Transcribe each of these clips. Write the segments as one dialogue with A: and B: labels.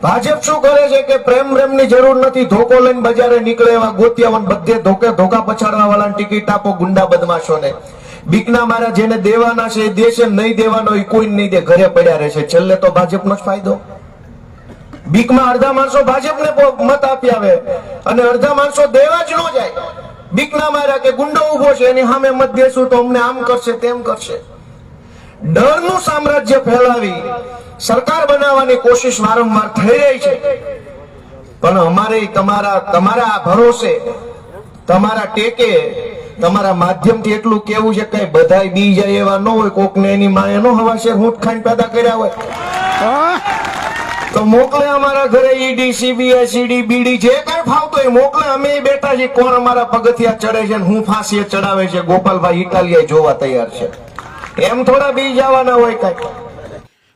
A: ભાજપ શું કરે છે કે પ્રેમની જરૂર નથી, ધોકો લઈને બજારે નીકળે એવા ગોતિયાઓને બધે ધોકા પછાડવા વાળાને ટિકિટ આપો, ગુંડા બદમાશોને. બીકના મારા જેને દેવાના છે એ દેશે, નહીં દેવાનો એ કોઈ નહીં દે, ઘરે પડ્યા રહેશે. છેલ્લે તો ભાજપનો જ ફાયદો. બીકમાં અડધા માણસો ભાજપને મત આપી આવે અને અડધા માણસો દેવા જ ન જાય. બીકના માર્યા કે ગુંડો ઉભો છે એની સામે મત દેશું તો અમને આમ કરશે તેમ કરશે. ડરનું સામ્રાજ્ય ફેલાવી સરકાર બનાવવાની કોશિશ વારંવાર થઈ રહી છે. પણ અમારે તમારા ભરોસે, તમારા ટેકે, તમારા માધ્યમથી એટલું કેવું છે કે બધાય બી જાય એવા ન હોય. કોકને એની માએ નો હવાશે હૂંટ ખાઈને પેદા કર્યા હોય તો મોકલે અમારા ઘરે ઈડી, સીબીઆઈ, સીડી, બીડી જે કઈ ફાવતો એ મોકલે. અમે બેઠા છીએ, કોણ અમારા પગથિયા ચડે છે, હું ફાંસીએ ચડાવે છે. ગોપાલભાઈ ઇટાલિયા જોવા તૈયાર છે. એમ થોડા બી જવાના હોય કઈ.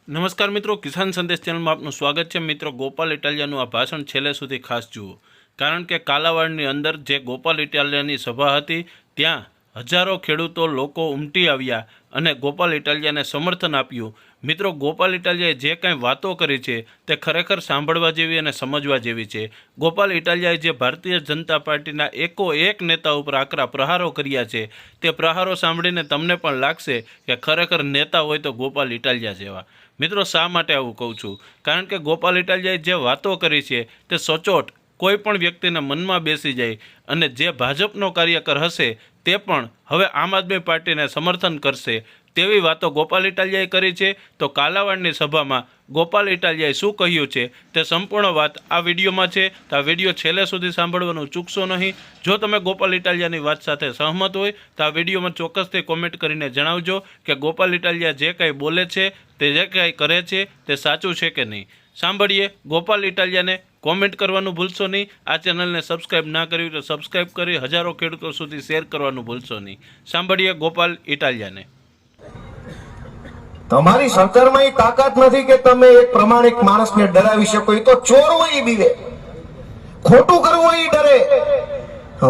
B: નમસ્કાર મિત્રો, કિસાન સંદેશ ચેનલમાં આપનું સ્વાગત છે. મિત્રો, ગોપાલ ઇટાલિયાનું આ ભાષણ છેલ્લે સુધી ખાસ જુઓ, કારણ કે કાલાવાડની અંદર જે ગોપાલ ઇટાલિયાની સભા હતી ત્યાં હજારો ખેડૂતો લોકો ઉમટી આવ્યા અને ગોપાલ ઇટાલિયાને સમર્થન આપ્યું. મિત્રો, ગોપાલ ઇટાલિયાએ જે કંઈ વાતો કરી છે તે ખરેખર સાંભળવા જેવી અને સમજવા જેવી છે. ગોપાલ ઇટાલિયાએ જે ભારતીય જનતા પાર્ટીના એક નેતા ઉપર આકરા પ્રહારો કર્યા છે તે પ્રહારો સાંભળીને તમને પણ લાગશે કે ખરેખર નેતા હોય તો ગોપાલ ઇટાલિયા જેવા. મિત્રો, શા માટે આવું કહું છું? કારણ કે ગોપાલ ઇટાલિયાએ જે વાતો કરી છે તે સચોટ કોઈ પણ વ્યક્તિના મનમાં બેસી જાય અને જે ભાજપનો કાર્યકર હશે તે પણ હવે આમ આદમી પાર્ટીને સમર્થન કરશે તેવી વાતો ગોપાલ ઇટાલિયાએ કરી છે. તો કાલાવાડની સભામાં ગોપાલ ઇટાલિયાએ શું કહ્યું છે તે સંપૂર્ણ વાત આ વિડીયોમાં છે, તો આ વિડીયો છેલ્લે સુધી સાંભળવાનું ચૂકશો નહીં. જો તમે ગોપાલ ઇટાલિયાની વાત સાથે સહમત હોય તો આ વિડીયોમાં ચોક્કસથી કોમેન્ટ કરીને જણાવજો કે ગોપાલ ઇટાલિયા જે કંઈ બોલે છે, તે જે કંઈ કરે છે તે સાચું છે કે નહીં. સાંભળીએ ગોપાલ ઇટાલિયાને. કોમેન્ટ કરવાનું ભૂલશો નહીં. આ ચેનલને સબસ્ક્રાઈબ ના કર્યું તો સબસ્ક્રાઈબ કરી હજારો ખેડૂતો સુધી શેર કરવાનું ભૂલશો નહીં. સાંભળીએ ગોપાલ ઇટાલિયાને.
A: તમારી સરકારમાં એ તાકાત નથી કે તમે એક પ્રમાણિક માણસને ડરાવી શકો. એ તો ચોર હોય એ બીવે, ખોટું કરવું એ ડરે.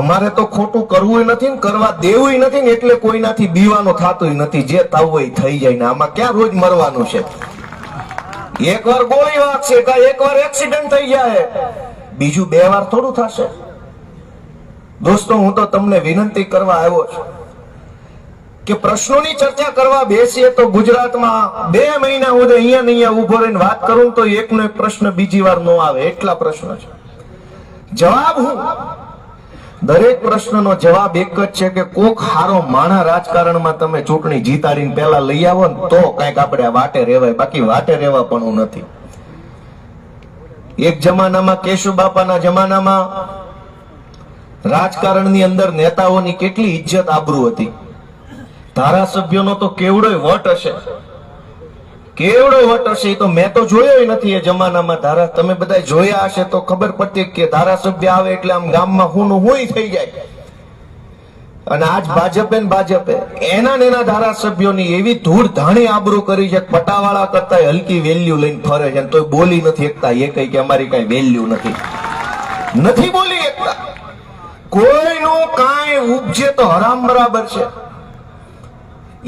A: અમારે તો ખોટું કરવું નથી ને કરવા દેવું નથી ને, એટલે કોઈનાથી બીવાનું થતું નથી. જે થવું હોય થઈ જાય ને આમાં ક્યાં રોજ મરવાનું છે? એકવાર ગોળી વાગશે કે એકવાર એક્સિડન્ટ થઈ જાય, બીજું 2 વાર થોડું થશે. દોસ્તો, હું તો તમને વિનંતી કરવા આવ્યો છું કે પ્રશ્નોની ચર્ચા કરવા બેસીએ તો ગુજરાતમાં 2 મહિના હું અહીંયા ઉભો રહીને વાત કરું તો એકનો એક પ્રશ્ન બીજી વાર નો આવે, એટલા પ્રશ્ન છે. જવાબ હું દરેક પ્રશ્નનો જવાબ એક જ છે કે કોક હારો માણા રાજકારણમાં તમે ચૂંટણી જીતાડીને પહેલા લઈ આવો ને તો કઈક આપણે વાટે રહેવાય, બાકી વાટે રહેવા પણ નથી. એક જમાનામાં કેશુબાપાના જમાનામાં રાજકારણની અંદર નેતાઓની કેટલી ઇજ્જત આબરૂ હતી. ધારાસભ્યોનો તો કેવડો વટ હશે, એ તો મેં તો જોયો નથી એ જમાનામાં. તમે બધા જોયા હશે તો ખબર પડતી કે ધારાસભ્ય આવે એટલે આમ ગામમાં હુંનું હુંય થઈ જાય. અને આજ ભાજપે એના ધારાસભ્યોની એવી ધૂળ ધાણી આબરૂ કરી છે, પટાવાળા કરતા હલકી વેલ્યુ લઈને ફરે છે, તો બોલી નથી એકતા. એ કઈ કે અમારી કઈ વેલ્યુ નથી બોલી એકતા. કોઈનું કાંઈ ઉપજે તો હરામ બરાબર છે.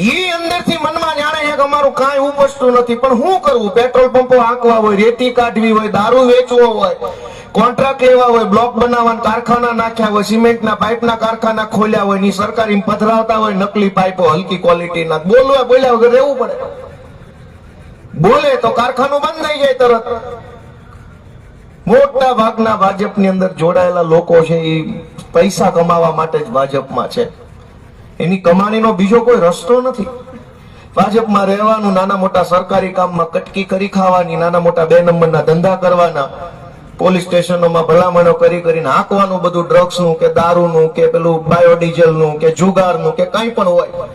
A: ઈ અંદરથી મનમાં જાણે છે કે અમારું કાંઈ ઉપજતું નથી, પણ શું કરવું? પેટ્રોલ પંપો આંકવા હોય, રેતી કાઢવી હોય, દારૂ વેચવો હોય, કોન્ટ્રાક્ટ લેવા હોય, બ્લોક બનાવવાના કારખાના નાખ્યા હોય, સિમેન્ટના પાઇપના કારખાના ખોલ્યા હોય, ની સરકારી પધરાવતા હોય નકલી પાઇપો હલકી ક્વોલિટીના. બોલ્યા વગર રહેવું પડે. બોલે તો કારખાનું બંધ થઈ જાય તરત. મોટા ભાગના ભાજપની અંદર જોડાયેલા લોકો છે એ પૈસા કમાવા માટે જ ભાજપમાં છે. એની કમાણીનો બીજો કોઈ રસ્તો નથી. ભાજપમાં રહેવાનું, નાના મોટા સરકારી કામમાં કટકી કરી ખાવાની, નાના મોટા 2 નંબરના ધંધા કરવાના, પોલીસ સ્ટેશનોમાં ભલામણો કરીને હાંકવાનું, બધું ડ્રગ્સનું કે દારૂનું કે પેલું બાયોડીઝલનું કે જુગારનું કે કંઈ પણ હોય.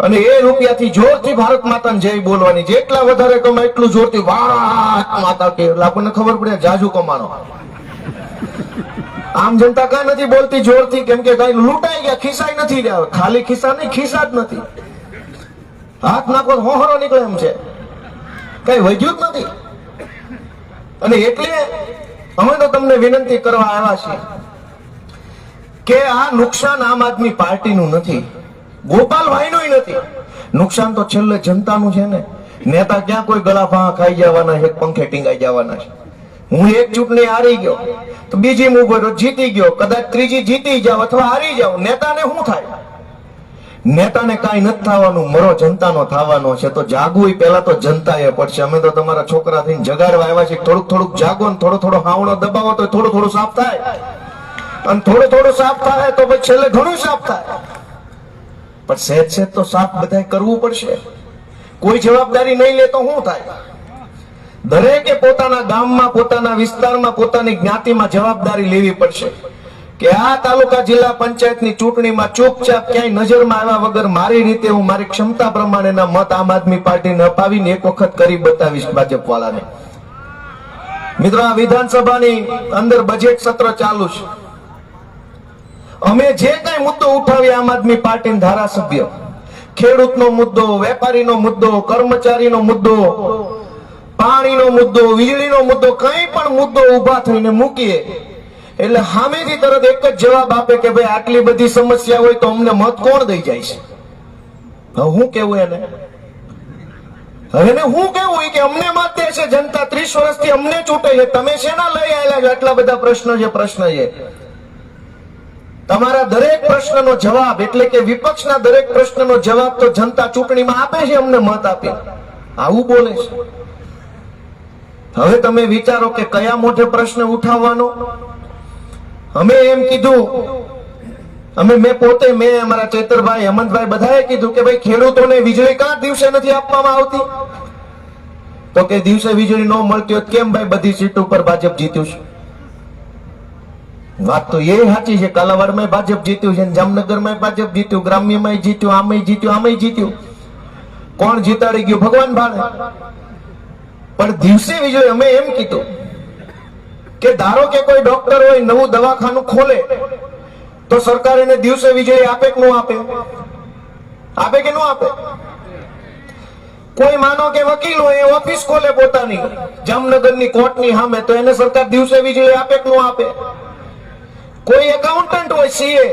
A: અને એ રૂપિયાથી જોરથી ભારત માતાને જય બોલવાની. જેટલા વધારે કમાય એટલું જોરથી ભારત માતા કે, એટલે આપણને ખબર પડે જાજુ કમાનો. આમ જનતા કઈ નથી બોલતી જોરથી, કેમ કે કઈ લૂંટાઈ ગયા, ખિસ્સા નથી રહ્યા. ખાલી ખિસ્સા નહીં, ખિસ્સા જ નથી. હાથ નાખો હોહરો નીકળે એમ છે, કઈ વધ્યું જ નથી. અને એટલે અમે તો તમને વિનંતી કરવા આવ્યા છીએ કે આ નુકસાન આમ આદમી પાર્ટીનું નથી, ગોપાલભાઈનું નથી. નુકસાન તો છેલ્લે જનતાનું છે ને. નેતા ક્યાં કોઈ ગળા ફાંહા ખાઈ જવાના છે, પંખે ટીંગાઈ જવાના છે. હું એક ચૂંટણી હારી ગયો તો બીજી ઉભો રહ્યો, જીતી ગયો, કદાચ ત્રીજી જીતી જાવ અથવા હારી જાવ, નેતાને શું થાય? નેતાને કાંઈ નથી થવાનું, મરો જનતાનો થવાનો છે. તો જાગવું પહેલા તો જનતાએ પડશે. અમે તો તમારા છોકરા થઈને જગાડવા આવ્યા છીએ. થોડુંક થોડુંક જાગો ને થોડો થોડો હાવણો દબાવો તો થોડું થોડું સાફ થાય, અને થોડું થોડું સાફ થાય તો પછી છેલ્લે ઘણું સાફ થાય. પણ સહેજ સહેજ તો સાફ બધાય કરવું પડશે. કોઈ જવાબદારી નહીં લે તો શું થાય? દરેકે પોતાના ગામમાં, પોતાના વિસ્તારમાં, પોતાની જ્ઞાતિમાં જવાબદારી લેવી પડશે કે આ તાલુકા જિલ્લા પંચાયતની ચૂંટણીમાં ચૂપચાપ ક્યાંય નજરમાં આવ્યા વગર મારી રીતે હું મારી ક્ષમતા પ્રમાણેના મત આમ આદમી પાર્ટીને અપાવીને એક વખત કરી બતાવીશ ભાજપ વાળાને. મિત્રો, આ વિધાનસભાની અંદર બજેટ સત્ર ચાલુ છે. અમે જે કઈ મુદ્દો ઉઠાવી આમ આદમી પાર્ટીના ધારાસભ્ય, ખેડૂતનો મુદ્દો, વેપારીનો મુદ્દો, કર્મચારીનો મુદ્દો, પાણીનો મુદ્દો, વીજળીનો મુદ્દો, કઈ પણ મુદ્દો ઉભા થઈને મૂકીએ એટલે સામેથી તરત એક જ જવાબ આપે કે ભાઈ આટલી બધી સમસ્યા હોય તો અમને મત કોણ દઈ જાય છે? હવે હું કેવું એને? હવે એને હું કેવું કે અમને મત દે છે જનતા, 30 વર્ષથી અમને ચૂંટે છે, તમે શેના લઈ આવેલા છો? આટલા બધા પ્રશ્ન છે. તમારા દરેક પ્રશ્નનો જવાબ એટલે કે વિપક્ષના દરેક પ્રશ્નનો જવાબ તો જનતા ચૂંટણીમાં આપે છે, અમને મત આપી. આવું બોલે છે. હવે તમે વિચારો કે કયા મોટે પ્રશ્ન ઉઠાવવાનો. અમે એમ કીધું, મેં પોતે, અમારા ચેતરભાઈ, હેમંતભાઈ બધાએ કીધું કે ભાઈ ખેડૂતોને વીજળી કાં દિવસે નથી આપવામાં આવતી? તો કે દિવસે વીજળી ન મળતી હોત કેમ ભાઈ બધી સીટ ઉપર ભાજપ જીત્યું છે? વાત તો એ સાચી છે. કાલાવાડમાં ભાજપ જીત્યું છે, જામનગરમાં ભાજપ જીત્યું, ગ્રામ્યમાં જીત્યું, આમે જીત્યું, આમે જીત્યું. કોણ જીતાડી ગયું ભગવાન ભાણે. પણ દિવસે વીજળી, અમે એમ કીધું કે ધારો કે કોઈ ડોક્ટર હોય નવું દવાખાનું ખોલે તો સરકાર એને દિવસે વીજળી આપે કે ન આપે? આપે કે ન આપે? કોઈ માનો કે વકીલ હોય ઓફિસ ખોલે પોતાની જામનગરની કોર્ટની સામે તો એને સરકાર દિવસે વીજળી આપે કે ન આપે? કોઈ એકાઉન્ટન્ટ હોય સીએ,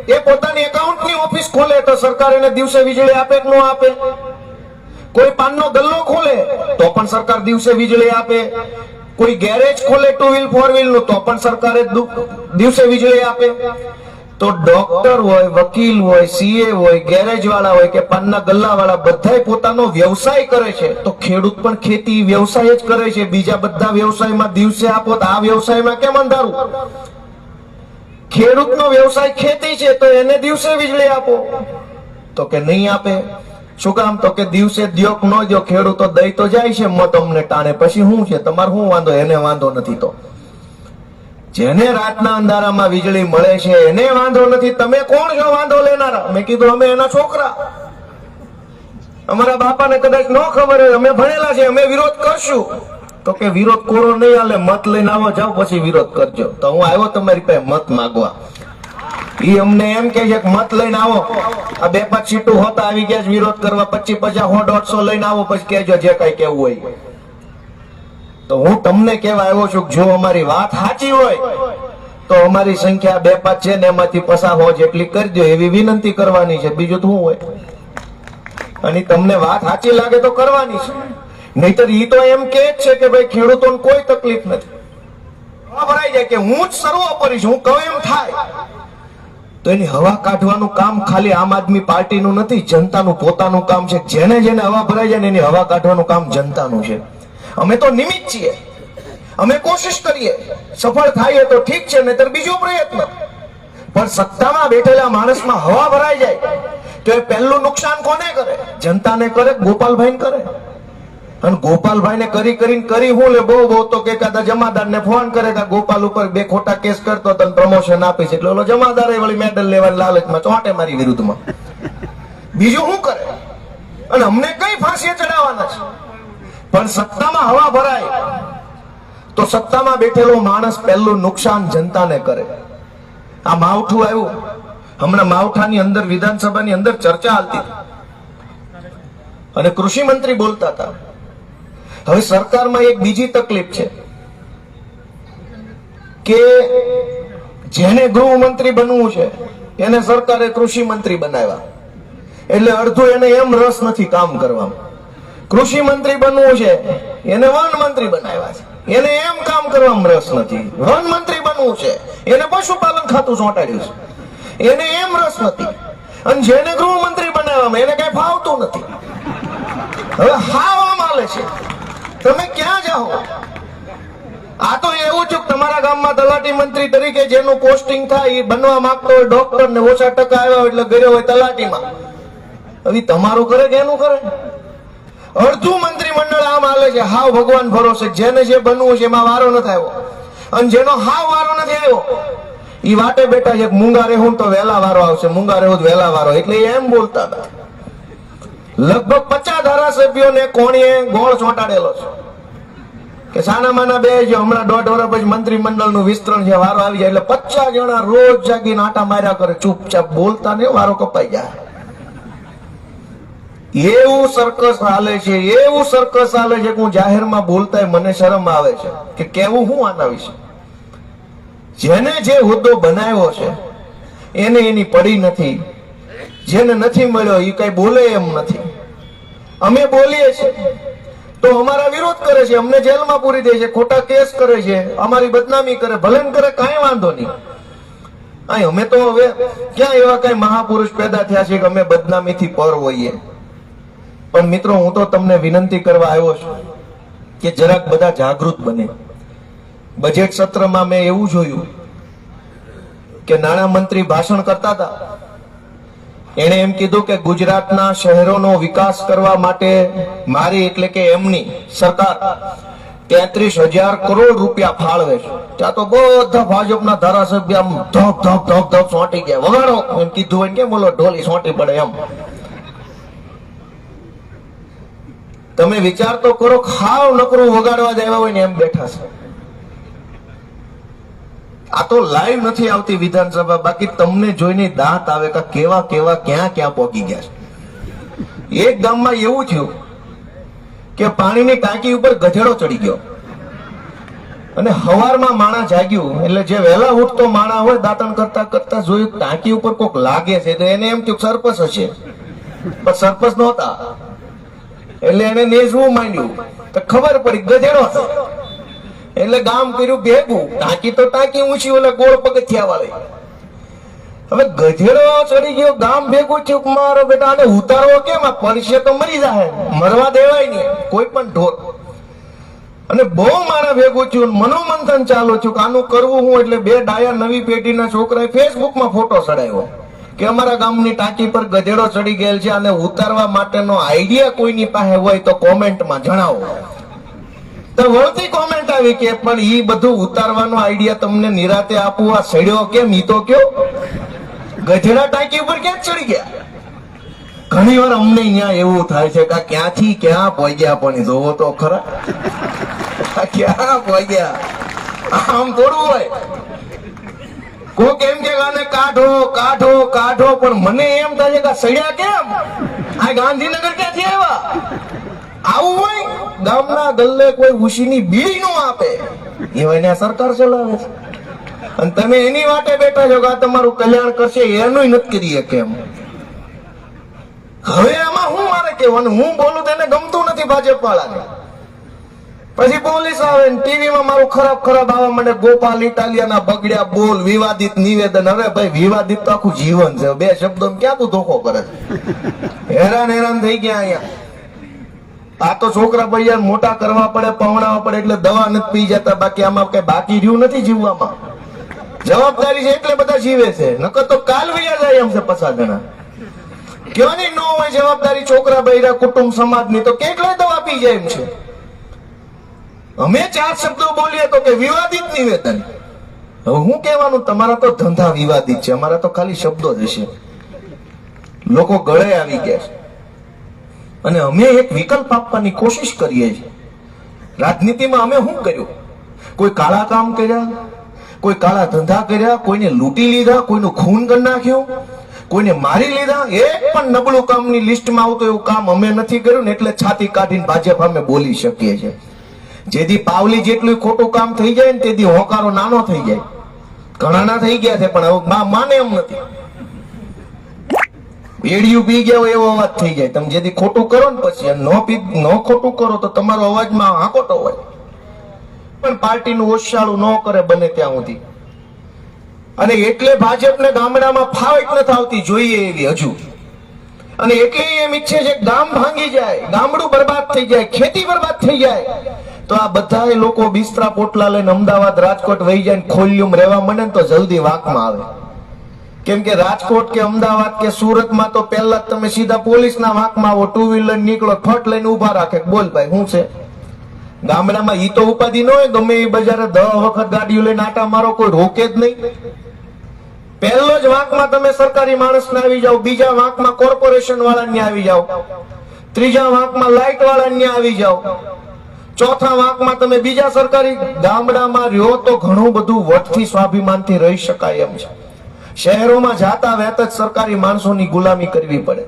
A: એ પોતાની એકાઉન્ટની ઓફિસ ખોલે તો સરકાર એને દિવસે વીજળી આપે કે ન આપે? કોઈ પાનનો ગલ્લો ખોલે તો પણ સરકાર દિવસે વીજળી આપે. કોઈ ગેરેજ ખોલે 2 વ્હીલ 4 વ્હીલ નું તો પણ સરકારે દિવસે વીજળી આપે. તો ડોક્ટર હોય, વકીલ હોય, સીએ હોય, ગેરેજ વાળા હોય કે પાનના ગલ્લા વાળા બધાય પોતાનો વ્યવસાય કરે છે. તો ખેડૂત પણ ખેતી વ્યવસાય જ કરે છે. બીજા બધા વ્યવસાયમાં દિવસે આપો તો આ વ્યવસાયમાં કેમ અંધારું? ખેડૂતનો વ્યવસાય ખેતી છે તો એને દિવસે વીજળી આપો. તો કે નહીં આપે. શું કામ? તો કે દિવસે દ્યો કે ન દ્યો, ખેડૂતો દઈ તો જાય છે મત અમને ટાણે. પછી શું છે? તમારે શું વાંધો? એને વાંધો નથી. તો જેને રાતના અંધારામાં વીજળી મળે છે એને વાંધો નથી. તમે કોણ છો વાંધો લેનારા? મેં કીધું અમે એના છોકરા. અમારા બાપાને કદાચ ન ખબર હોય, અમે ભણેલા છે, અમે વિરોધ કરશું. તો કે વિરોધ કોરો નહીં હાલે, મત લઈને આવો, જાઓ પછી વિરોધ કરજો. તો હું આવ્યો તમારી પાસે મત માંગવા. ઈ અમને એમ કે છે કે મત લઈને આવો, આ 2-5 સીટો હોતા આવી ગયા વિરોધ કરવા, 25, 50, 100, 150 લઈને આવો, પછી કહેજો જે કઈ કેવું હોય. તો હું તમને કહેવા આવ્યો છું જો અમારી વાત સાચી હોય તો અમારી સંખ્યા 2-5 છે ને એમાંથી 50 જેટલી કરી દો એવી વિનંતી કરવાની છે. બીજું તો શું હોય? અને તમને વાત સાચી લાગે તો કરવાની છે. નહીતર ઈ તો એમ કે જ છે કે ભાઈ ખેડૂતોને કોઈ તકલીફ નથી. ભરાઈ જાય કે હું જ સર્વોપરી છું, હું કહું એમ થાય. તો એની હવા કાઢવાનું કામ ખાલી આમ આદમી પાર્ટીનું નથી, જનતાનું પોતાનું કામ છે. જેને જેને હવા ભરાઈ જાય ને એની હવા કાઢવાનું કામ જનતાનું છે. અમે તો નિમિત્ત છીએ. અમે કોશિશ કરીએ, સફળ થાય તો ઠીક છે, નહીતર બીજો પ્રયત્ન. પણ સત્તામાં બેઠેલા માણસમાં હવા ભરાઈ જાય તો એ પહેલું નુકસાન કોને કરે? જનતાને કરે, ગોપાલભાઈને કરે. અને ગોપાલભાઈને કરી હું લે બહુ તો કે કાદા જમાદારને ફોન કરે કે ગોપાલ ઉપર 2 ખોટા કેસ કરતો તને પ્રમોશન આપીશ. એટલે ઓલો જમાદારે વળી મેડલ લેવાની લાલચમાં ચોંટે મારી વિરુદ્ધમાં. બીજું શું કરે? અને અમને કઈ ફાંસીએ ચડાવવાના છે? પણ સત્તામાં હવા ભરાય તો સત્તામાં બેઠેલો માણસ પહેલું નુકસાન જનતાને કરે. આ માવઠું આવ્યું, હમણાં માવઠાની અંદર વિધાનસભાની અંદર ચર્ચા હાલતી અને કૃષિ મંત્રી બોલતા હતા. હવે સરકારમાં એક બીજી તકલીફ છે કે જેને ગૃહમંત્રી બનવું છે એને સરકારે કૃષિ મંત્રી બનાવ્યા. એટલે અડધું એને એમ રસ નથી કામ કરવામાં. કૃષિ મંત્રી બનવું છે એને વન મંત્રી બનાવ્યા છે, એને એમ કામ કરવામાં રસ નથી. વન મંત્રી બનવું છે એને પશુપાલન ખાતું સોંટાડ્યું છે, એને એમ રસ નથી. અને જેને ગૃહમંત્રી બનાવવામાં એને કઈ ફાવતું નથી. હવે હાવ આમ હાલે છે. તમે ક્યાં જાઓ? આ તો એવું છે કે તમારા ગામમાં તલાટી મંત્રી તરીકે જેનું પોસ્ટિંગ થાય એ બનવા માંગતો હોય ડોક્ટર ને ઓછા ટકા આવ્યા હોય એટલે ગયો હોય તલાટીમાં. હવે તમારું કરે કે એનું કરે? અડધું મંત્રી મંડળ આમ હાલે છે હાવ ભગવાન ભરોસે. જેને જે બનવું છે એમાં વારો નથી આવ્યો, અને જેનો હાવ વારો નથી આવ્યો ઈ વાટે બેઠા છે મૂંગા રહેવું તો વહેલા વારો આવશે, મૂંગા રહેવું તો વહેલા વારો. એટલે એમ બોલતા હતા. લગભગ 50 ધારાસભ્યોને કોણીએ ગોળ ચોંટાડેલો છે કે સાના માના બે જો હમણાં 1.5 વર્ષ પછી મંત્રીમંડળનું વિસ્તરણ છે, વારો આવી જાય એટલે 50 જણા રોજ જાગીને આટા માર્યા કરે, ચૂપચાપ બોલતા ને વારો કપાઈ જાય. એવું સર્કસ હાલે છે, એવું સર્કસ હાલે છે કે હું જાહેરમાં બોલતા મને શરમ આવે છે કે કેવું હું આના વિશે. જેને જે હોદ્દો બનાવ્યો છે એને એની પડી નથી, જેને નથી મળ્યો એ કઈ બોલે એમ નથી. અમે બોલીએ છીએ તો અમારા વિરોધ કરે છે, અમને જેલમાં પૂરી દે છે, ખોટા કેસ કરે છે, અમારી બદનામી કરે, ભલે ને કરે કાંઈ વાંધો નહીં. અહીં અમે તો હવે ક્યાં એવા કઈ મહાપુરુષ પેદા થયા છે કે અમે બદનામીથી પર હોઈએ. પણ મિત્રો હું તો તમને વિનંતી કરવા આવ્યો છું કે જરાક બધા જાગૃત બને. બજેટ સત્રમાં મેં એવું જોયું કે નાણામંત્રી ભાષણ કરતા હતા, એણે એમ કીધું કે ગુજરાતના શહેરોનો વિકાસ કરવા માટે મારી એટલે કે એમની સરકાર 33,000 કરોડ રૂપિયા ફાળવે છે. ત્યાં તો બધા ભાજપના ધારાસભ્ય આમ ધપ ધપ ધપ ધપ સોંટી ગયા. વગાડો એમ કીધું હોય કે બોલો ઢોલી સોંટી પડે એમ. તમે વિચાર તો કરો, ખાવ નકરું વગાડવા જ આવ્યા હોય ને એમ બેઠા છે. આ તો લાઈવ નથી આવતી વિધાનસભા, બાકી તમને જોઈને દાંત આવે કે કેવા કેવા ક્યાં ક્યાં પહોંચી ગયા છે. એક ગામમાં એવું થયું કે પાણીની ટાંકી ઉપર ગધેડો ચડી ગયો અને હવારમાં માણા જાગ્યું એટલે જે વહેલા ઉઠતો માણા હોય દાંતણ કરતા કરતા જોયું ટાંકી ઉપર કોક લાગે છે તો એને એમ થયું સરપસ હશે, પણ સરપસ નહોતા. એટલે એને નેજવું માંડ્યું તો ખબર પડી ગધેડો છે. એટલે ગામ કર્યું ભેગું, ટાંકી તો ટાંકી ઊંચી ઓલે ગોળ પગથિયા વાળી. હવે ગધેડો ચડી ગયો, ગામ ભેગું થયું, મારો બેટા આને ઉતારવો કેમ? આ પડશે તો મરી જાય, મરવા દેવાય નહીં કોઈ પણ ઢોર. અને બહુ મારા ભેગું થયું, મનોમંથન ચાલુ થયું કે આનું કરવું હું. એટલે બે ડાયા નવી પેઢીના છોકરાએ ફેસબુકમાં ફોટો ચડાવ્યો કે અમારા ગામની ટાંકી પર ગધેડો ચડી ગયેલ છે, અને ઉતારવા માટેનો આઈડિયા કોઈની પાસે હોય તો કોમેન્ટમાં જણાવો. તો વળતી કોમેન્ટ આવી કે પણ ઈ બધું ઉતારવાનો આઈડિયા તમને નિરાતે આપવું, આ સડ્યો કેમ ઈ તો કયો? ગધેડા ટાંકી ઉપર ક્યાં ચડી ગયા? ઘણી વાર અમને અહીંયા એવું થાય છે કે ક્યાંથી ક્યાં પહોંચ્યા, પણ જોવો તો ખરા ક્યાં પહોંચ્યા. આમ થોડું હોય. કોક એમ કે આને કાઢો કાઢો કાઢો, પણ મને એમ થાય છે કે સડ્યા કેમ? આ ગાંધીનગર ક્યાંથી આવ્યા? આવું હોય ગામના ગલ્લે કોઈ ઉશીની બીડી નો આપે, એવા સરકાર ચલાવે છે, અને તમે એની વાટે બેઠા છો કે આ તમારું કલ્યાણ કરશે, એનું નથી કરીએ કેમ? હવે આમાં હું મારે કહેવાનું, હું બોલું તેને ગમતું નથી ભાજપ વાળાને. પછી પોલીસ આવે ને ટીવીમાં મારું ખરાબ ખરાબ આવવા માંડે, ગોપાલ ઇટાલિયાના બગડ્યા બોલ, વિવાદિત નિવેદન. હવે ભાઈ વિવાદિત તો આખું જીવન છે, બે શબ્દો ક્યાં તું ધોખો કરે છે? હેરાન થઈ ગયા અહીંયા. આ તો છોકરા ભાઈ મોટા કરવા પડે, પવણાવવા પડે એટલે દવા નથી પી જતા, બાકી આમાં કઈ બાકી રહ્યું નથી જીવવામાં. જવાબદારી છે એટલે બધા જીવે છે, નકર તો કાલ વૈયા જાય એમ છે 50 જણા. ક્યાંની ન હોય જવાબદારી છોકરા બૈરા કુટુંબ સમાજની, તો કેટલાય દવા પી જાય એમ છે. અમે 4 શબ્દો બોલીએ તો કે વિવાદિત નિવેદન. હવે હું કહેવાનું, તમારા તો ધંધા વિવાદિત છે, અમારા તો ખાલી શબ્દો જ હશે. લોકો ગળે આવી ગયા છે, અને અમે એક વિકલ્પ આપવાની કોશિશ કરીએ છીએ. રાજનીતિમાં અમે શું કર્યું? કોઈ કાળા કામ કર્યા, કોઈ કાળા ધંધા કર્યા, કોઈને લૂંટી લીધા, કોઈનું ખૂન કરી નાખ્યું, કોઈને મારી લીધા. એક પણ નબળું કામની લિસ્ટમાં આવતું એવું કામ અમે નથી કર્યું ને એટલે છાતી કાઢીને ભાજપ અમે બોલી શકીએ છીએ. જેથી પાવલી જેટલું ખોટું કામ થઈ જાય ને તેથી હોકારો નાનો થઈ જાય. ઘણાના થઈ ગયા છે પણ હવે માને એમ નથી. ભેડિયું પી ગયા હોય એવો અવાજ થઈ જાય. તમે જેથી ખોટું કરો ને પછી ન ખોટું કરો તો તમારો અવાજમાં હાકોટો હોય. પણ પાર્ટીનું ઓછાળું ન કરે બને ત્યાં સુધી. અને એટલે ભાજપને ગામડામાં ફાવટ નથી આવતી જોઈએ એવી હજુ. અને એટલે એમ ઈચ્છે છે ગામ ભાંગી જાય, ગામડું બરબાદ થઈ જાય, ખેતી બરબાદ થઈ જાય, તો આ બધા લોકો બિસ્તરા પોટલા લઈને અમદાવાદ રાજકોટ વહી જાય, ખોલિયું રહેવા માંડે ને તો જલ્દી વાકમાં આવે. કેમ કે રાજકોટ કે અમદાવાદ કે સુરતમાં તો પહેલા જ તમે સીધા પોલીસના વાંકમાં આવો, ટુ વ્હીલર નીકળો, ફટ લઈને ઉભા રાખે, બોલ ભાઈ શું છે. ગામડામાં ઈ તો ઉપાધિ ન હોય, ગમે એ બજારે 10 વખત ગાડીઓ લઈને આટા મારો, કોઈ રોકે જ નહીં. પહેલો જ વાંકમાં તમે સરકારી માણસને આવી જાઓ, બીજા વાંકમાં કોર્પોરેશન વાળાને આવી જાઓ, ત્રીજા વાંકમાં લાઇટ વાળાને આવી જાઓ, ચોથા વાંકમાં તમે બીજા સરકારી. ગામડામાં રહ્યો તો ઘણું બધું વટથી સ્વાભિમાનથી રહી શકાય એમ છે. શહેરોમાં જાતા વહેત જ સરકારી માણસોની ગુલામી કરવી પડે.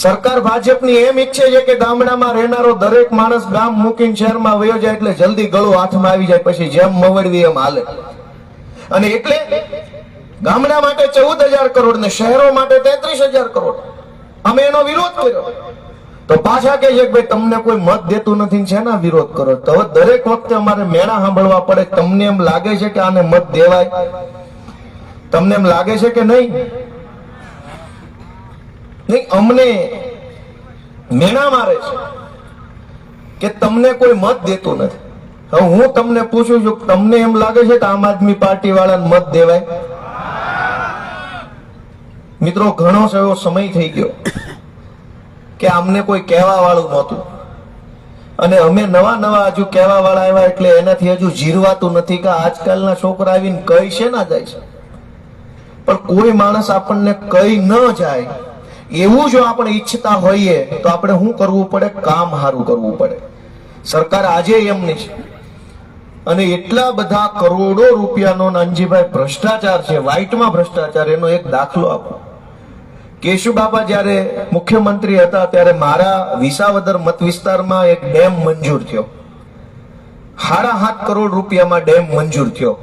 A: સરકાર ભાજપની એમ ઈચ્છે છે કે ગામડામાં રહેનારો દરેક માણસ ગામ મૂકીને શહેરમાં વયો જાય એટલે જલ્દી ગળું હાથમાં આવી જાય, પછી જેમ મવડવી એમ હાલે. અને એટલે ગામડા માટે 14,000 કરોડ ને શહેરો માટે 33,000 કરોડ. અમે એનો વિરોધ કર્યો તો પાછા કહે છે કે ભાઈ તમને કોઈ મત દેતું નથી, શેના વિરોધ કરો. તો દરેક વખતે અમારે મેણા સાંભળવા પડે. તમને એમ લાગે છે કે આને મત દેવાય? તમને એમ લાગે છે કે નહીં? નહીં, અમને મેણા મારે છે કે તમને કોઈ મત દેતું નથી. હવે હું તમને પૂછું છું, તમને એમ લાગે છે કે આમ આદમી પાર્ટી વાળાને મત દેવાય? મિત્રો, ઘણો એવો સમય થઈ ગયો કે અમને કોઈ કહેવા વાળું નહોતું, અને અમે નવા હજુ કહેવા વાળા આવ્યા એટલે એનાથી હજુ જીરવાતું નથી કે આજકાલના છોકરા આવીને કઈ છે ના જાય છે. પણ કોઈ માણસ આપણને કઈ ન જાય એવું જો આપણે ઈચ્છતા હોઈએ તો આપણે શું કરવું પડે? કામ સારું કરવું પડે. સરકાર આજે એમની છે, અને એટલા બધા કરોડો રૂપિયાનો અંજીભાઈ ભ્રષ્ટાચાર છે, વ્હાઇટમાં ભ્રષ્ટાચાર. એનો એક દાખલો આપો. કેશુબાપા જયારે મુખ્યમંત્રી હતા ત્યારે મારા વિસાવદર મત વિસ્તારમાં એક ડેમ મંજૂર થયો. 7.5 કરોડ રૂપિયામાં ડેમ મંજૂર થયો.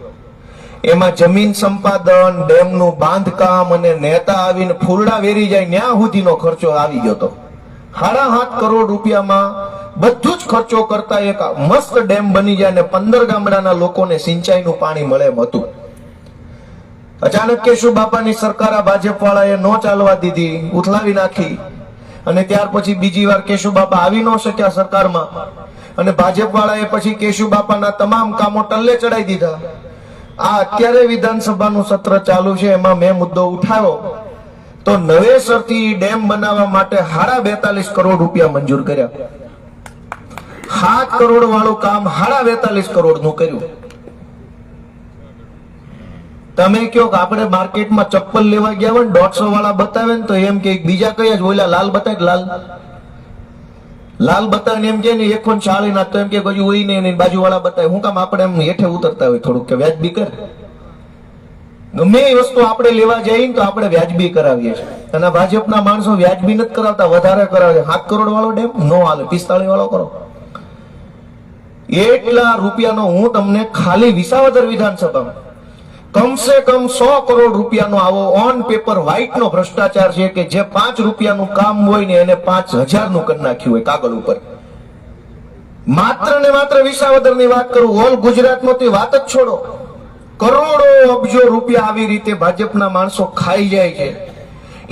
A: એમાં જમીન સંપાદન, ડેમનું બાંધકામ અને નેતા આવીને ફૂરડા વેરી જાય ત્યાં સુધીનો ખર્ચો આવી ગયો હતો. 7.5 કરોડ રૂપિયામાં બધું જ ખર્ચો કરતા એક મસ્ત ડેમ બની જાય અને 15 ગામડાના લોકોને સિંચાઈનું પાણી મળે એમ હતું. અચાનક કેશુબાપાની સરકાર આ ભાજપ વાળાએ નો ચાલવા દીધી, ઉથલાવી નાખી. અને ત્યાર પછી બીજી વાર કેશુબાપા આવી ન શક્યા સરકારમાં, અને ભાજપ વાળાએ પછી કેશુબાપાના તમામ કામો ટલ્લે ચડાવી દીધા. આ અત્યારે વિધાનસભાનું સત્ર ચાલુ છે, એમાં મેં મુદ્દો ઉઠાવ્યો તો નવેસરથી ડેમ બનાવવા માટે 42.5 કરોડ રૂપિયા મંજૂર કર્યા. 7 કરોડ વાળું કામ 42.5 કરોડ નું કર્યું. તમે કહો કે આપણે માર્કેટમાં ચપ્પલ લેવા ગયા હોય ને 150 વાળા બતાવે ને તો એમ કે બીજા કયા જ ઓલા લાલ બતાવે, લાલ બતાવે એમ કે 140 ના, તો એમ કે હજુ હોય ને બાજુ વાળા બતાવે. હું કામ આપણે એમ હેઠે ઉતરતા હોય થોડુંક કે વ્યાજબી કર. ગમે એ વસ્તુ આપણે લેવા જઈએ તો આપણે વ્યાજબી કરાવીએ છીએ, અને ભાજપના માણસો વ્યાજબી નથી કરાવતા, વધારે કરાવે. 7 કરોડ વાળો ડેમ નો હાલે, 45 વાળો કરો. એટલા રૂપિયાનો હું તમને ખાલી વિસાવદર વિધાનસભામાં કમસે કમ 100 કરોડ રૂપિયાનો આવો ઓન પેપર વ્હાઇટ નો ભ્રષ્ટાચાર છે કે જે 5 રૂપિયાનું કામ હોય ને એને 5,000 નું કરી નાખ્યું હોય કાગળ ઉપર. માત્ર ને માત્ર વિસાવદર ની વાત કરું, ઓલ ગુજરાતમાં તો વાત જ છોડો. કરોડો અબજો રૂપિયા આવી રીતે ભાજપના માણસો ખાઈ જાય છે.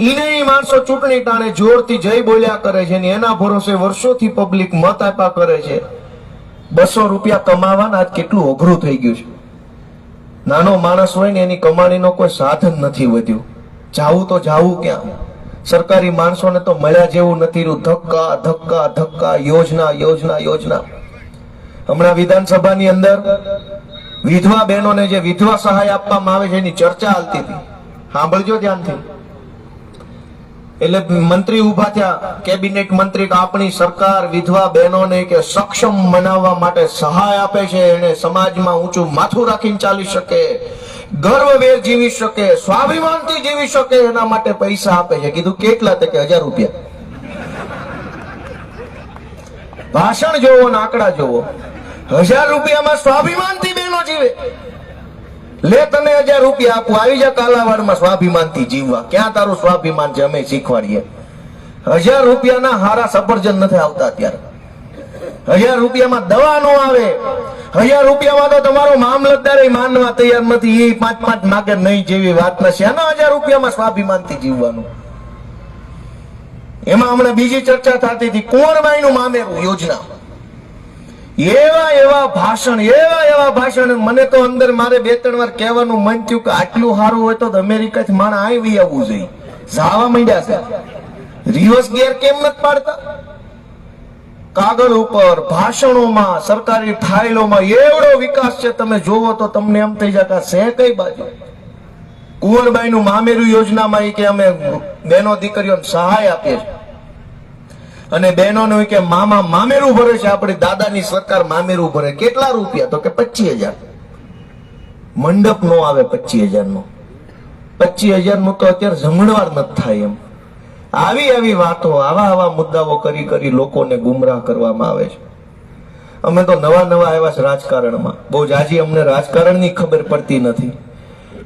A: ઈને માણસો ચૂંટણી ટાણે જોરથી જય બોલ્યા કરે છે ને એના ભરોસે વર્ષોથી પબ્લિક મત આપ્યા કરે છે. 200 રૂપિયા કમાવાના આજ કેટલું અઘરું થઈ ગયું છે. નાનો માણસ હોય ને એની કમાણીનો કોઈ સાધન નથી વધ્યું. જાવું તો જાવું ક્યાં? સરકારી માણસોને તો મળ્યા જેવું નથી રહ્યું. ધક્કા ધક્કા ધક્કા, યોજના યોજના યોજના. હમણાં વિધાનસભાની અંદર વિધવા બહેનોને જે વિધવા સહાય આપવામાં આવે છે એની ચર્ચા હાલતી હતી, સાંભળજો ધ્યાનથી. એટલે મંત્રી ઉભા થયા, કેબિનેટ મંત્રી, કે આપણી સરકાર વિધવા બહેનોને કે સક્ષમ બનાવવા માટે સહાય આપે છે, એને સમાજમાં ઊંચું માથું રાખીને ચાલી શકે, ગર્વભેર જીવી શકે, સ્વાભિમાનથી જીવી શકે, એના માટે પૈસા આપે છે. કીધું કેટલા? કે 1000 રૂપિયા. ભાષણ જોવો ને આંકડા જોવો. 1000 રૂપિયામાં સ્વાભિમાનથી બહેનો જીવે. લે તને 1000 રૂપિયા આપું, આવી જા કાલાવાડમાં સ્વાભિમાનથી જીવવા. ક્યાં તારું સ્વાભિમાન છે? અમે શીખવાડીએ. 1000 રૂપિયાના હારા સફરજન નથી આવતા અત્યારે. 1000 રૂપિયામાં દવા નો આવે. 1000 રૂપિયામાં તો તમારો મામલતદાર માનવા તૈયાર નથી. એ 5-5 માગે નહીં જેવી વાત નથી. એનો 1000 રૂપિયામાં સ્વાભિમાનથી જીવવાનું. એમાં હમણાં બીજી ચર્ચા થતી હતી, કુંવરબાઈનું મામેરું યોજના. એવા ભાષણ. મને તો અંદર મારે 2-3 વાર કહેવાનું મન થયું કે આટલું સારું હોય તો અમેરિકાથી માણસ આવી આવવું જોઈએ. જાવા માંડ્યા છે. રિવર્સ ગિયર કેમ નથી પાડતા? કાગળ ઉપર, ભાષણોમાં, સરકારી ફાઇલોમાં એવડો વિકાસ છે. તમે જોવો તો તમને એમ થઈ જાય કે છે કઈ બાજુ. કુંવરબાઈનું મામેરું યોજનામાં કે અમે બહેનો દીકરીઓને સહાય આપીએ છીએ. અને બહેનોને કે મામા મામેરું ભરે છે. આપણી દાદાની સરકાર મામેરું ભરે. કેટલા રૂપિયા? તો કે 25,000. મંડપ નો આવે 25,000 નો. 25,000 નું તો અત્યારે જમણવાર નથી થાય એમ. આવી વાતો, આવા મુદ્દાઓ કરી લોકોને ગુમરાહ કરવામાં આવે છે. અમે તો નવા આવ્યા છે રાજકારણમાં. બહુ જાજી અમને રાજકારણની ખબર પડતી નથી.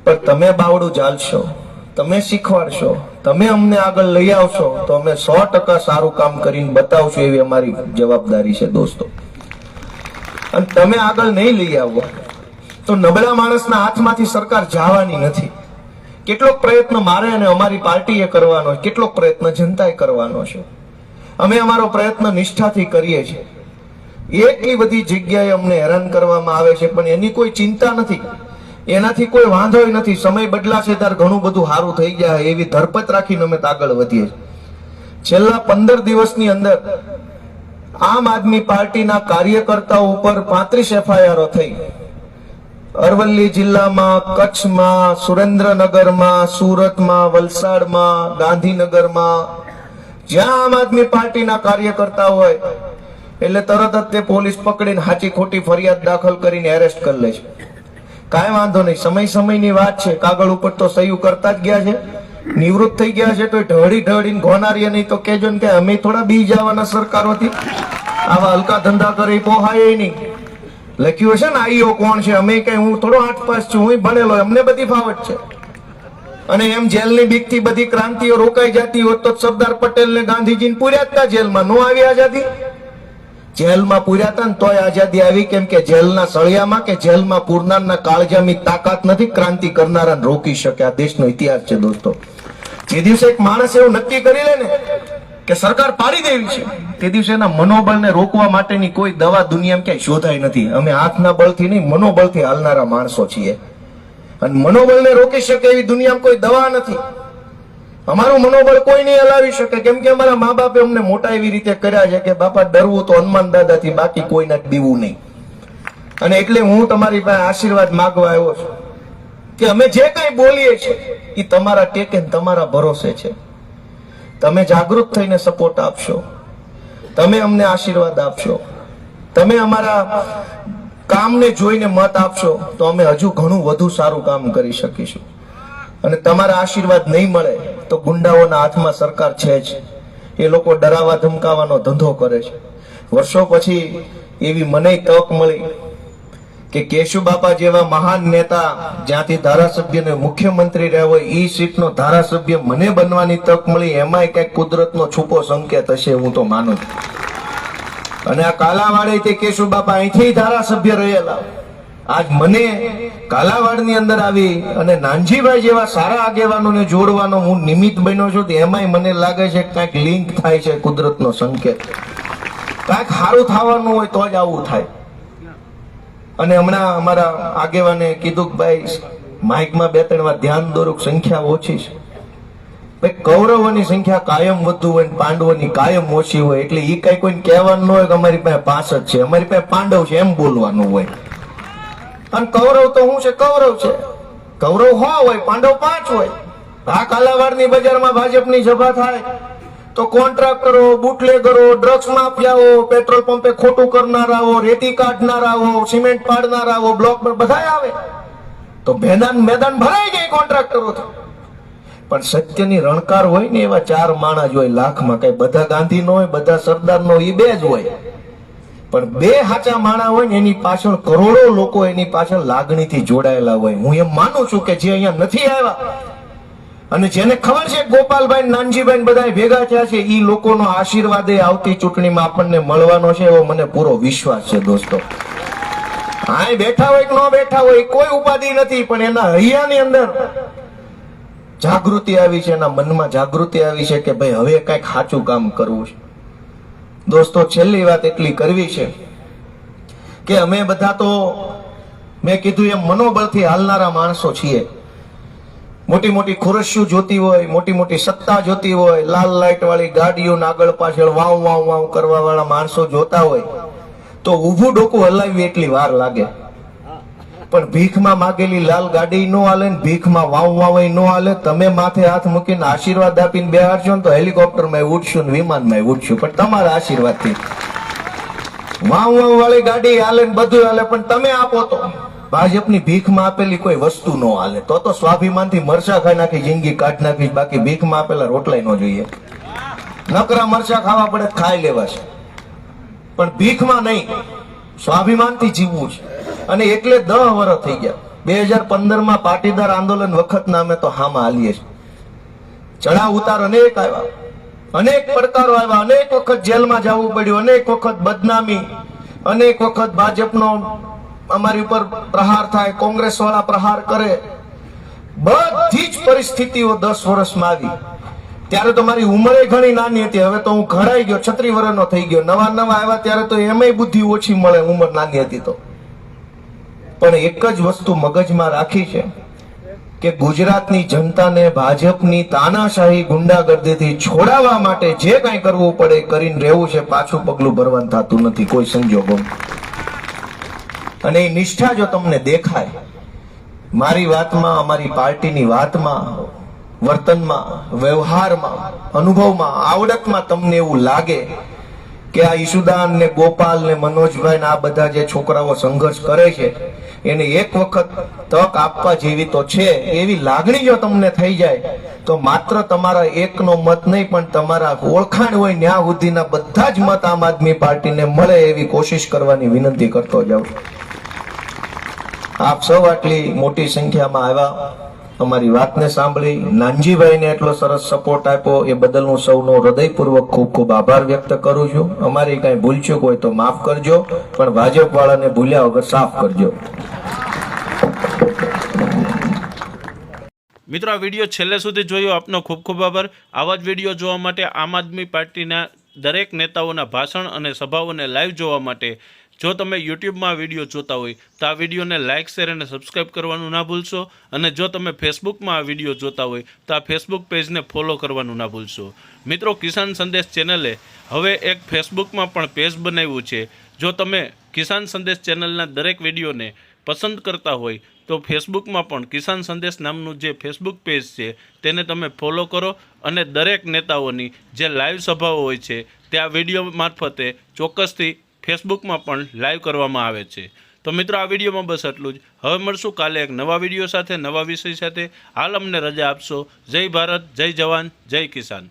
A: પણ તમે બાવડું ઝાલશો, તમે શીખવાડશો, તમે અમને આગળ લઈ આવશો તો અમે 100% સારું કામ કરીને બતાવશું. એવી અમારી જવાબદારી છે દોસ્તો. અને તમે આગળ નહીં લઈ આવો તો નબળા માણસના હાથમાંથી સરકાર જવાની નથી. કેટલોક પ્રયત્ન મારે અને અમારી પાર્ટીએ કરવાનો છે, કેટલોક પ્રયત્ન જનતાએ કરવાનો છે. અમે અમારો પ્રયત્ન નિષ્ઠાથી કરીએ છીએ. એટલી બધી જગ્યાએ અમને હેરાન કરવામાં આવે છે પણ એની કોઈ ચિંતા નથી, એનાથી કોઈ વાંધો નથી. સમય બદલાશે ત્યારે ઘણું બધું સારું થઈ જાય એવી ધરપત રાખીને અમે આગળ વધીએ છીએ. છેલ્લા 15 દિવસની અંદર આમ આદમી પાર્ટીના કાર્યકર્તાઓ ઉપર 35 FIR થઈ. અરવલ્લી જિલ્લામાં, કચ્છમાં, સુરેન્દ્રનગરમાં, સુરતમાં, વલસાડમાં, ગાંધીનગરમાં જ્યાં આમ આદમી પાર્ટીના કાર્યકર્તા હોય એટલે તરત જ તે પોલીસ પકડીને સાચી ખોટી ફરિયાદ દાખલ કરીને એરેસ્ટ કરી લે છે. કાંઈ વાંધો નહીં, સમયની વાત છે. કાગળ ઉપર તો સહી કરતા જ ગયા છે. નિવૃત્ત થઈ ગયા છે તો ઢળીને ઘોનારીએ નહીં તો કેજો ને કે અમે થોડા બી જવાના સરકારોથી. આવા હલકા ધંધા કરી પોહાય નહીં. લખ્યું હશે ને આઈઓ કોણ છે, અમે કઈ હું થોડો 8 પાસ છું, હું ભણેલો, અમને બધી ફાવટ છે. અને એમ જેલની બીકથી બધી ક્રાંતિઓ રોકાઈ જતી હોત તો સરદાર પટેલ ને ગાંધીજીને પૂર્યા હતા જેલમાં, નો આવી આઝાદી? જેલમાં પૂર્યા હતા ને તોય આઝાદી આવી. કેમ કે જેલના સળિયામાં કે જેલમાં પૂરનારના કાળજાની તાકાત નથી ક્રાંતિ કરનારાને રોકી શકે. આ દેશનો ઇતિહાસ છે દોસ્તો. જે દિવસે એક માણસ એવું નક્કી કરી લે ને કે સરકાર પાડી દેવી છે, તે દિવસે એના મનોબળને રોકવા માટેની કોઈ દવા દુનિયામાં ક્યાંય શોધાઈ નથી. અમે હાથના બળથી નહીં, મનોબળથી હાલનારા માણસો છીએ. અને મનોબળને રોકી શકે એવી દુનિયામાં કોઈ દવા નથી. અમારું મનોબળ કોઈ નહીં હલાવી શકે. કેમ કે અમારા મા બાપે અમને મોટા એવી રીતે કર્યા છે કે બાપા ડરવું તો હનુમાન દાદાથી, બાકી કોઈના બીવું નહીં. અને એટલે હું તમારી પાસે આશીર્વાદ માંગવા આવ્યો છું કે અમે જે કઈ બોલીએ છીએ એ તમારા ટેકે તમારા ભરોસે છે. તમે જાગૃત થઈને સપોર્ટ આપશો, તમે અમને આશીર્વાદ આપશો, તમે અમારા કામને જોઈને મત આપશો તો અમે હજુ ઘણું વધુ સારું કામ કરી શકીશું. અને તમારા આશીર્વાદ નહીં મળે તો ગુંડાઓના હાથમાં સરકાર છે જ. એ લોકો ડરાવા ધમકાવવાનો ધંધો કરે છે. વર્ષો પછી એવી મને તક મળી કે કેશુબાપા જેવા મહાન નેતા જ્યાંથી ધારાસભ્યને મુખ્યમંત્રી રહ્યા હોય એ સીટનો ધારાસભ્ય મને બનવાની તક મળી. એમાંય કઈક કુદરતનો છુપો સંકેત હશે, હું તો માનું છું. અને આ કાલાવાડેથી કેશુબાપા અહીંથી ધારાસભ્ય રહેલા. આજ મને કાલાવાડની અંદર આવી અને નાનજીભાઈ જેવા સારા આગેવાનોને જોડવાનો હું નિમિત્ત બન્યો છું. એમાંય મને લાગે છે કઈક લિંક થાય છે, કુદરતનો સંકેત. કઈક સારું થવાનું હોય તો જ આવું થાય. અને હમણાં અમારા આગેવાને કીધું કે ભાઈ માઇકમાં 2-3 વાર ધ્યાન દોરું, સંખ્યા ઓછી છે. ભાઈ કૌરવોની સંખ્યા કાયમ વધુ હોય, પાંડવોની કાયમ ઓછી હોય. એટલે એ કઈ કોઈને કહેવાનું ન હોય કે અમારી પાસે 5 જ છે, અમારી પાસે પાંડવ છે, એમ બોલવાનું હોય. અને કૌરવ તો શું છે? કૌરવ છે. કૌરવ 100 હોય, પાંડવ 5 હોય. આ કાલાવાડની બજારમાં ભાજપની સભા થાય તો કોન્ટ્રાક્ટરો, બુટલેગરો, ડ્રગ્સ માફિયાઓ, પેટ્રોલ પંપે ખોટું કરનારાઓ, રેતી કાઢનારાઓ, સિમેન્ટ પાડનારાઓ, બ્લોક પર બધા આવે તો મેદાન ભરાઈ જાય કોન્ટ્રાક્ટરોથી. પણ સત્યની રણકાર હોય ને એવા 4 માણસ હોય લાખમાં. કઈ બધા ગાંધી નો હોય, બધા સરદાર નો, એ 2 જ હોય. પણ બે સાચા માણા હોય ને એની પાછળ કરોડો લોકો એની પાછળ લાગણીથી જોડાયેલા હોય. હું એમ માનું છું કે જે અહીંયા નથી આવ્યા અને જેને ખબર છે ગોપાલભાઈ નાનજીભાઈ બધા ભેગા થયા છે, એ લોકોનો આશીર્વાદ આવતી ચૂંટણીમાં આપણને મળવાનો છે એવો મને પૂરો વિશ્વાસ છે દોસ્તો. આ બેઠા હોય કે ન બેઠા હોય કોઈ ઉપાધિ નથી, પણ એના હૈયાની અંદર જાગૃતિ આવી છે, એના મનમાં જાગૃતિ આવી છે કે ભાઈ હવે કઈક સાચું કામ કરવું છે. દોસ્તો છેલ્લી વાત એટલી કરવી છે કે અમે બધા તો મેં કીધું એમ મનોબળથી હાલનારા માણસો છીએ. મોટી મોટી ખુરશીઓ જોતી હોય, મોટી મોટી સત્તા જોતી હોય, લાલ લાઈટ વાળી ગાડીઓ આગળ પાછળ વાવ વાવ વાવ કરવા વાળા માણસો જોતા હોય તો ઊભું ડોકું હલાવી એટલી વાર લાગે. પણ ભીખમાં માગેલી લાલ ગાડી નો હાલે ને ભીખમાં વાવ વાવ નો હાલે. તમે માથે હાથ મૂકીને આશીર્વાદ આપીને બેહાડશો ને તો હેલિકોપ્ટરમાં ઉડશું ને વિમાનમાં ઉડશું, પણ તમારા આશીર્વાદથી. વાવ વાવ વાળી ગાડી હાલે ને બધું હાલે, પણ તમે આપો તો ભાજપની ભીખમાં આપેલી કોઈ વસ્તુ નો હાલે. તો સ્વાભિમાનથી મરચા ખાઈ નાખી જિંદગી કાઢ નાખી, બાકી ભીખમાં આપેલા રોટલાય ન જોઈએ. નકરા મરચા ખાવા પડે ખાઈ લેવા છે, પણ ભીખમાં નહીં, સ્વાભિમાનથી જીવવું છે. અને એટલે 10 વર્ષ થઈ ગયા. 2015માં પાટીદાર આંદોલન વખતના અમે તો હામાં હાલીએ છીએ. ચડાવ ઉતાર અનેક આવ્યા, અનેક પડકારો આવ્યા, અનેક વખત જેલમાં જવું પડ્યું, અનેક વખત બદનામી, અનેક વખત ભાજપનો અમારી ઉપર પ્રહાર થાય, કોંગ્રેસ વાળા પ્રહાર કરે. બધી જ પરિસ્થિતિઓ 10 વર્ષમાં આવી. ત્યારે તો મારી ઉંમરે ઘણી નાની હતી, હવે તો હું ઘડાઈ ગયો, 36 વર્ષનો થઈ ગયો. નવા આવ્યા ત્યારે તો એમાંય બુદ્ધિ ઓછી મળે, ઉંમર નાની હતી તો. પણ એક જ વસ્તુ મગજમાં રાખી છે કે ગુજરાતની જનતાને ભાજપની તાનાશાહી ગુંડાગર્દીથી છોડાવવા માટે જે કંઈ કરવું પડે કરીને રહેવું છે. પાછું પગલું ભરવાનું થતું નથી કોઈ સંજોગોમાં. અને એ નિષ્ઠા જો તમને દેખાય મારી વાતમાં, અમારી પાર્ટીની વાતમાં, વર્તનમાં, વ્યવહારમાં, અનુભવમાં, આવડતમાં તમને એવું લાગે કે આ ઈશુદાન ને ગોપાલ ને મનોજભાઈ ને આ બધા જે છોકરાઓ સંઘર્ષ કરે છે એને એક વખત તક આપવા જેવી તો છે, એવી લાગણી જો તમને થઈ જાય તો માત્ર તમારા એકનો મત નહીં પણ તમારા ઓળખાણ હોય ન્યા સુધીના બધા જ મત આમ આદમી પાર્ટીને મળે એવી કોશિશ કરવાની વિનંતી કરતો જાઉં. આપ સૌ આટલી મોટી સંખ્યામાં આવ્યા, અમારી વાતને સાંભળી, નાનજીભાઈને એટલો સરસ સપોર્ટ આપ્યો એ બદલ હું સૌનો હૃદયપૂર્વક ખૂબ ખૂબ આભાર વ્યક્ત કરું છું. અમારી કઈ ભૂલચૂક હોય તો માફ કરજો, પણ ભાજપ વાળાને ભૂલ્યા વગર સાફ કરજો.
B: મિત્રો, આ વિડીયો છેલ્લે સુધી જોયો આપનો ખૂબ ખૂબ આભાર. આવા જ વિડીયો જોવા માટે, આમ આદમી પાર્ટીના દરેક નેતાઓના ભાષણ અને સભાઓને લાઈવ જોવા માટે જો તમે યુટ્યુબમાં આ વિડીયો જોતા હોય તો આ વિડીયોને લાઇક, શેર અને સબસ્ક્રાઈબ કરવાનું ના ભૂલશો. અને જો તમે ફેસબુકમાં આ વિડીયો જોતા હોય તો આ ફેસબુક પેજને ફોલો કરવાનું ના ભૂલશો. મિત્રો, કિસાન સંદેશ ચેનલે હવે એક ફેસબુકમાં પણ પેજ બનાવ્યું છે. જો તમે કિસાન સંદેશ ચેનલના દરેક વિડીયોને પસંદ કરતા હોય તો ફેસબુકમાં પણ કિસાન સંદેશ નામનું જે ફેસબુક પેજ છે તેને તમે ફોલો કરો અને દરેક નેતાઓની જે લાઈવ સભાઓ હોય છે તે આ વિડીયો મારફતે ચોક્કસથી ફેસબુકમાં પણ લાઈવ કરવામાં આવે છે. તો મિત્રો, આ વિડીયોમાં બસ આટલું જ. હવે મળશું કાલે એક નવા વિડીયો સાથે, નવા વિષય સાથે. હાલ અમને રજા આપશો. જય ભારત, જય જવાન, જય કિસાન.